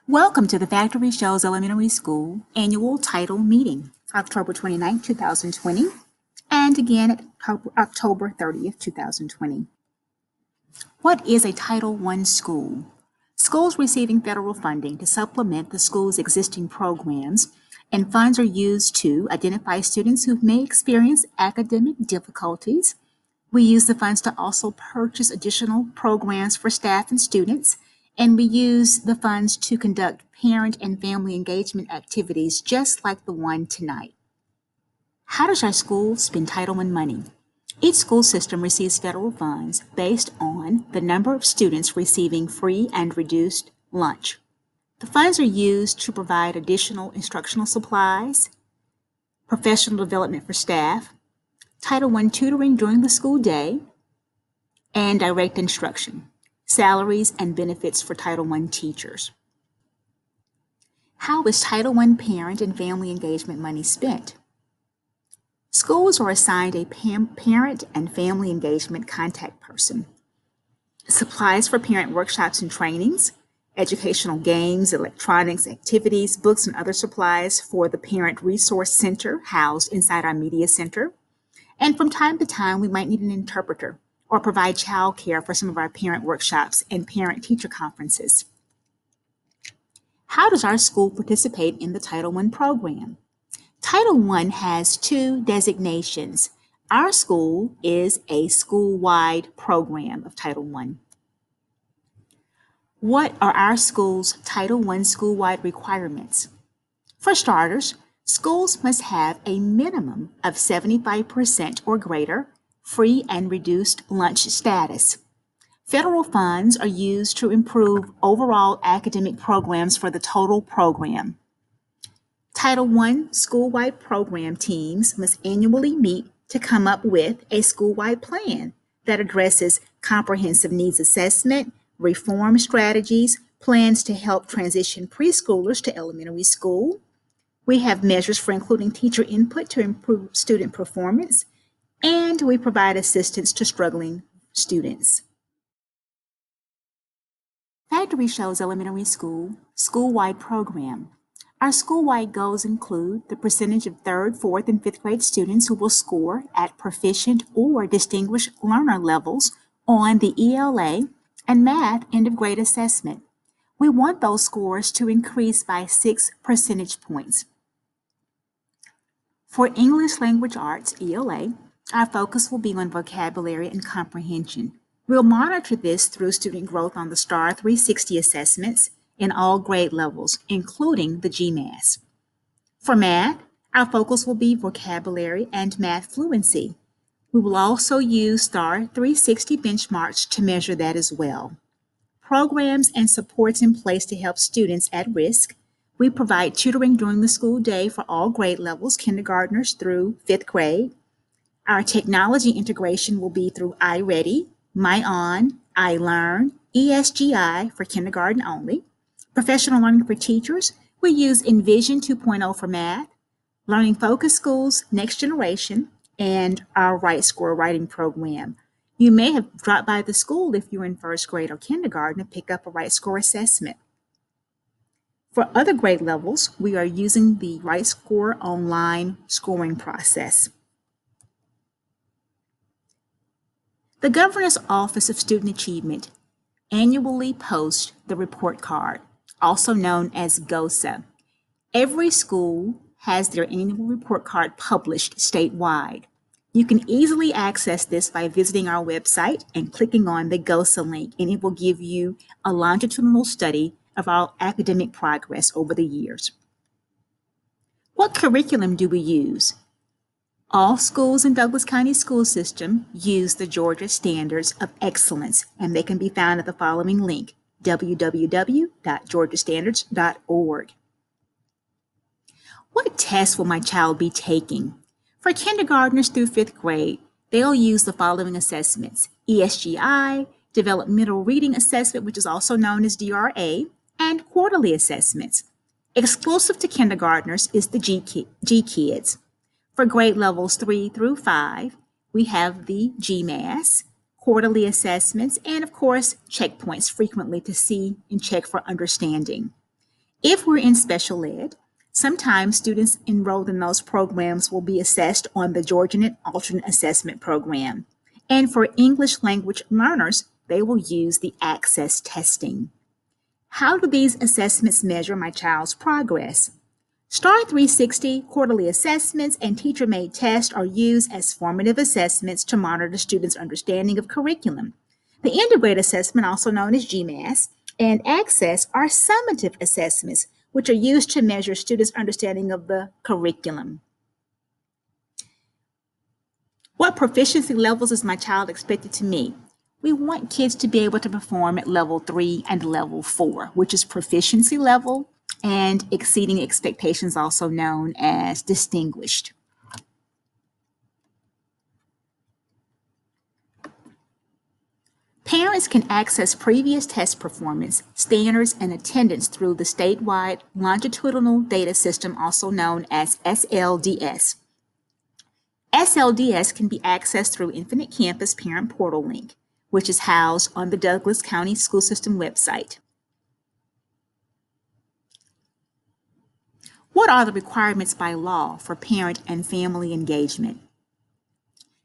Welcome to the Factory Shows Elementary School Annual Title Meeting, October 29, 2020, and again at October 30th, 2020. What is a Title I school? Schools receiving federal funding to supplement the school's existing programs, and funds are used to identify students who may experience academic difficulties. We use the funds to also purchase additional programs for staff and students, and we use the funds to conduct parent and family engagement activities just like the one tonight. How does our school spend Title I money? Each school system receives federal funds based on the number of students receiving free and reduced lunch. The funds are used to provide additional instructional supplies, professional development for staff, Title I tutoring during the school day, and direct instruction, salaries and benefits for Title I teachers. How is Title I parent and family engagement money spent? Schools are assigned a parent and family engagement contact person. Supplies for parent workshops and trainings, educational games, electronics, activities, books, and other supplies for the Parent Resource Center housed inside our Media Center. And from time to time, we might need an interpreter or provide childcare for some of our parent workshops and parent-teacher conferences. How does our school participate in the Title I program? Title I has two designations. Our school is a school-wide program of Title I. What are our school's Title I school-wide requirements? For starters, schools must have a minimum of 75% or greater free and reduced lunch status. Federal funds are used to improve overall academic programs for the total program. Title I school-wide program teams must annually meet to come up with a school-wide plan that addresses comprehensive needs assessment, reform strategies, plans to help transition preschoolers to elementary school. We have measures for including teacher input to improve student performance, and we provide assistance to struggling students. Factory Shows Elementary School school-wide program. Our school-wide goals include the percentage of 3rd, 4th, and 5th grade students who will score at proficient or distinguished learner levels on the ELA and math end-of-grade assessment. We want those scores to increase by 6 percentage points. For English Language Arts, ELA, our focus will be on vocabulary and comprehension. We'll monitor this through student growth on the STAR 360 assessments in all grade levels, including the GMAS. For math, our focus will be vocabulary and math fluency. We will also use STAR 360 benchmarks to measure that as well. Programs and supports in place to help students at risk. We provide tutoring during the school day for all grade levels, kindergartners through 5th grade. Our technology integration will be through iReady, MyOn, iLearn, ESGI for kindergarten only. Professional learning for teachers, we use Envision 2.0 for math, Learning Focus Schools, Next Generation, and our Right Score writing program. You may have dropped by the school if you're in 1st grade or kindergarten to pick up a Right Score assessment. For other grade levels, we are using the Right Score online scoring process. The Governor's Office of Student Achievement annually posts the report card, also known as GOSA. Every school has their annual report card published statewide. You can easily access this by visiting our website and clicking on the GOSA link, and it will give you a longitudinal study of our academic progress over the years. What curriculum do we use? All schools in Douglas County School System use the Georgia Standards of Excellence, and they can be found at the following link, www.georgiastandards.org. What tests will my child be taking? For kindergartners through 5th grade, they'll use the following assessments: ESGI, Developmental Reading Assessment, which is also known as DRA, and quarterly assessments. Exclusive to kindergartners is the G-Kids. For grade levels 3 through 5, we have the GMAS, quarterly assessments, and of course, checkpoints frequently to see and check for understanding. If we're in special ed, sometimes students enrolled in those programs will be assessed on the Georgian Alternate Assessment Program. And for English language learners, they will use the access testing. How do these assessments measure my child's progress? STAR 360, quarterly assessments, and teacher-made tests are used as formative assessments to monitor students' understanding of curriculum. The end-of-grade assessment, also known as GMAS, and Access are summative assessments, which are used to measure students' understanding of the curriculum. What proficiency levels is my child expected to meet? We want kids to be able to perform at level 3 and level 4, which is proficiency level and exceeding expectations, also known as distinguished. Parents can access previous test performance, standards, and attendance through the statewide longitudinal data system, also known as SLDS. SLDS can be accessed through Infinite Campus Parent Portal link, which is housed on the Douglas County School System website. What are the requirements by law for parent and family engagement?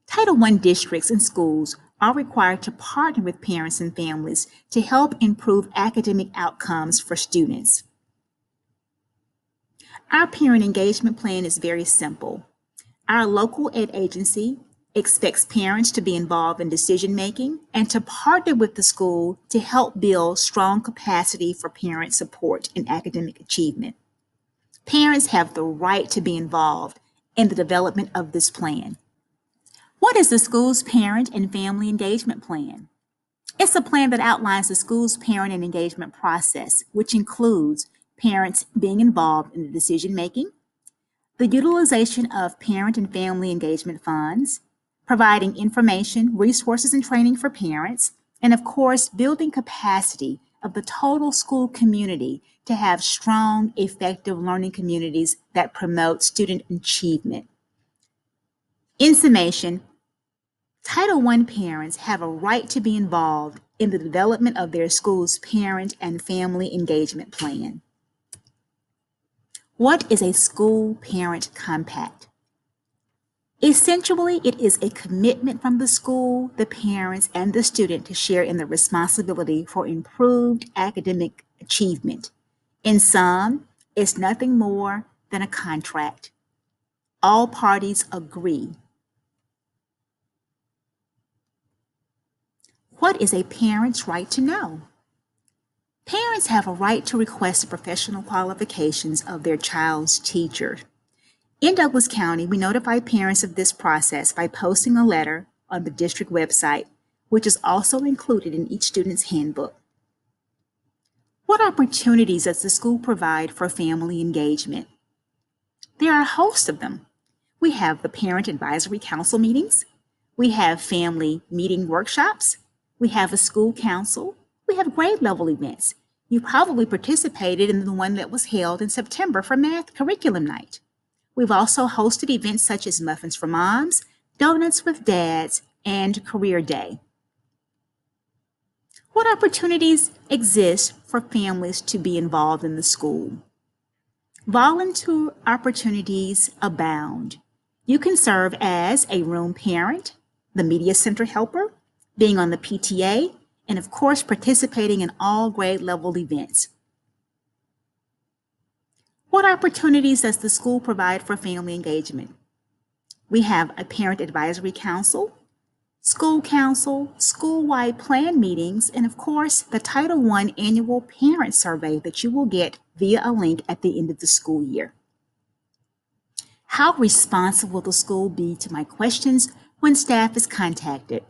Title I districts and schools are required to partner with parents and families to help improve academic outcomes for students. Our parent engagement plan is very simple. Our local ed agency expects parents to be involved in decision making and to partner with the school to help build strong capacity for parent support in academic achievement. Parents have the right to be involved in the development of this plan. What is the school's parent and family engagement plan? It's a plan that outlines the school's parent and engagement process, which includes parents being involved in the decision making, the utilization of parent and family engagement funds, providing information, resources, and training for parents, and of course, building capacity of the total school community to have strong, effective learning communities that promote student achievement. In summation, Title I parents have a right to be involved in the development of their school's parent and family engagement plan. What is a school parent compact? Essentially, it is a commitment from the school, the parents, and the student to share in the responsibility for improved academic achievement. In sum, it's nothing more than a contract. All parties agree. What is a parent's right to know? Parents have a right to request the professional qualifications of their child's teacher. In Douglas County, we notify parents of this process by posting a letter on the district website, which is also included in each student's handbook. What opportunities does the school provide for family engagement? There are a host of them. We have the Parent Advisory Council meetings. We have family meeting workshops. We have a school council. We have grade level events. You probably participated in the one that was held in September for Math Curriculum Night. We've also hosted events such as Muffins for Moms, Donuts with Dads, and Career Day. What opportunities exist for families to be involved in the school? Volunteer opportunities abound. You can serve as a room parent, the media center helper, being on the PTA, and of course participating in all grade level events. What opportunities does the school provide for family engagement? We have a parent advisory council, school council, school-wide plan meetings, and of course the Title I annual parent survey that you will get via a link at the end of the school year. How responsive will the school be to my questions when staff is contacted?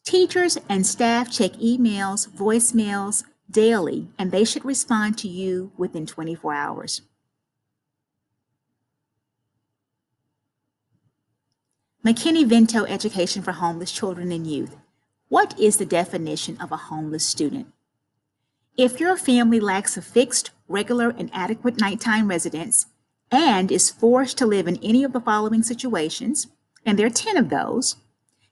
Teachers and staff check emails, voicemails daily, and they should respond to you within 24 hours. McKinney-Vento Education for Homeless Children and Youth. What is the definition of a homeless student? If your family lacks a fixed, regular, and adequate nighttime residence and is forced to live in any of the following situations, and there are 10 of those: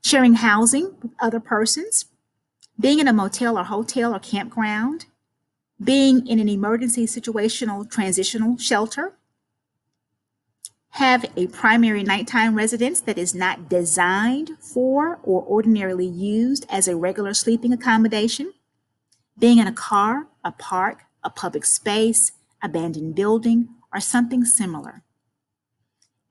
sharing housing with other persons, being in a motel or hotel or campground, being in an emergency situational transitional shelter, have a primary nighttime residence that is not designed for or ordinarily used as a regular sleeping accommodation, being in a car, a park, a public space, abandoned building, or something similar.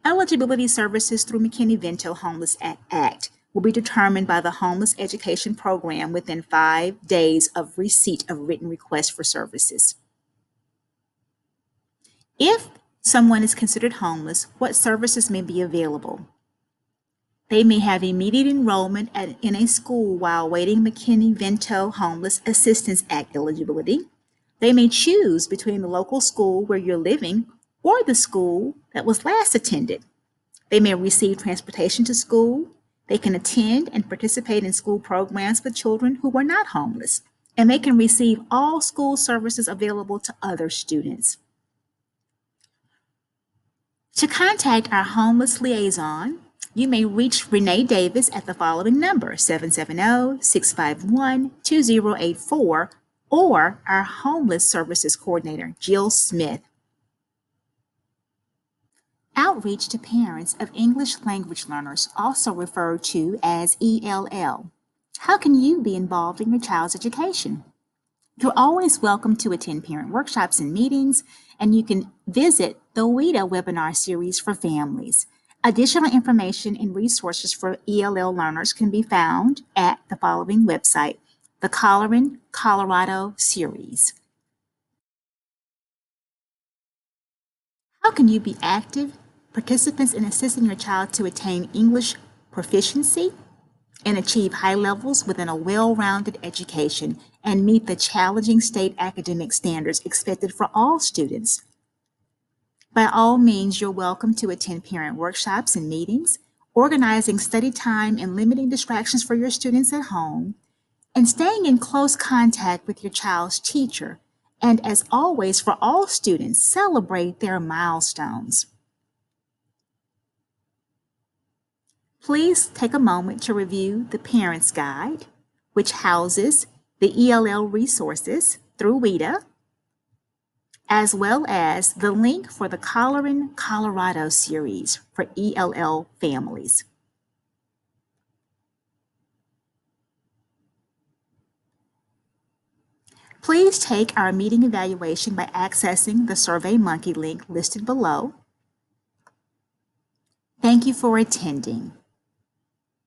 Eligibility services through McKinney-Vento Homeless Act will be determined by the Homeless Education Program within 5 days of receipt of written request for services. If someone is considered homeless, what services may be available? They may have immediate enrollment in a school while waiting McKinney-Vento Homeless Assistance Act eligibility. They may choose between the local school where you're living or the school that was last attended. They may receive transportation to school. They can attend and participate in school programs for children who are not homeless. And they can receive all school services available to other students. To contact our homeless liaison, you may reach Renee Davis at the following number, 770-651-2084, or our homeless services coordinator, Jill Smith. Outreach to parents of English language learners, also referred to as ELL. How can you be involved in your child's education? You're always welcome to attend parent workshops and meetings, and you can visit the WIDA webinar series for families. Additional information and resources for ELL learners can be found at the following website, the Coloring Colorado series. How can you be active participants in assisting your child to attain English proficiency and achieve high levels within a well-rounded education and meet the challenging state academic standards expected for all students? By all means, you're welcome to attend parent workshops and meetings, organizing study time and limiting distractions for your students at home, and staying in close contact with your child's teacher. And as always, for all students, celebrate their milestones. Please take a moment to review the Parents Guide, which houses the ELL resources through WIDA, as well as the link for the Coloring Colorado series for ELL families. Please take our meeting evaluation by accessing the SurveyMonkey link listed below. Thank you for attending.